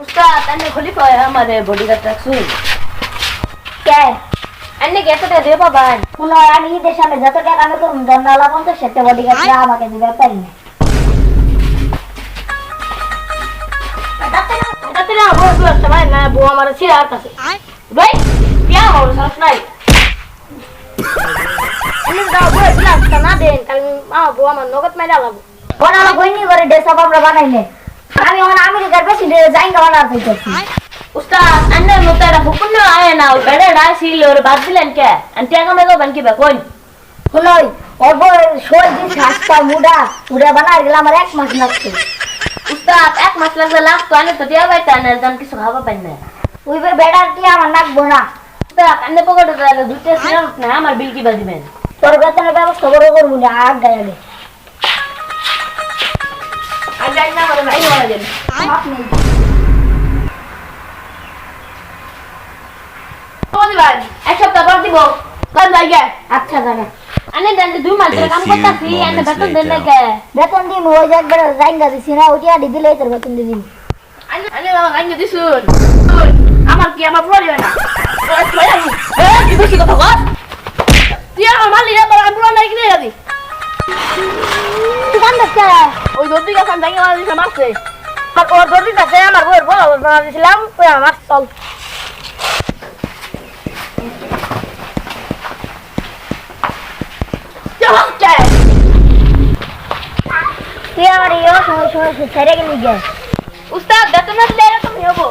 उस्ताद अन्ने खलीफा है हमारे बॉडीगार्ड रखसूल কে अन्ने कैसे दे बाबा শুনো আমি ঈদের সামনে যত টাকা আমি করুন জন্নালা 50 বডিগার্ড আমাকে দিবে পারি না बताते ना वो भी अच्छा भाई मैं वो हमारा सिर आता से भाई क्या हो रहा है नहीं अन्ने दाव वो ग्लास तना देन कल मां वो हमारा नगद में डाला বানালা কইনি করে ডেসা আমরা বানাইলে আমি এখন আমেরিকার বেশি জায়গা বানাতে চাইছি उस्ताद अन्ने मुतारा हुकुम आए ना बड़े डासी और बात दिलन क्या अंतिया का मैं तो बन के बकोन শুনোই অল্প শোল দিন সাতটা মুড়া পুরা বানাই গেল আমার এক মাস লাগছে उस्ताद एक मसला से लाख तो अन्ने तो दिया भाई ताने दम की सुखावा बनना ওই বেড়ার কি আমার নাকবো না उस्ताद अन्ने पकड़ दे दूसरे सिर उठना है हमारे बिल की बाजी में তোর বেতনের ব্যবস্থা করে করবো না আগ গায়ালে आज जाना हमारे भाई वाला दिन আপনি कौन बात एक सप्ताह बाद दिबो कल जाएगा আচ্ছা জানা अन्ने दिन दो माल तेरा काम करता सी अन्ने बेतन देने के বেতন দিন ওই যে একবার জায়গা দিছি না ওইটা আদি দিলে তোর বেতন দিন अन्ने बाबा अन्ने दिसुन আমার কি আমার পড়ি না কি বেশি কথা বল তুই আমার মাল নিয়ে বড় আমরা নাই কি যাবি তুই কাম দেখতে ওই দর্দি কাছে দাঙ্গা মারছে মারছে আর ওর দর্দি কাছে আমার বউর বউ বানাইছিলাম ওই আমার চল চল তুই আমার ইয়ে সময় সময় ছেড়ে গেলি গে उस्ताद बेतन दे रहा तुम हो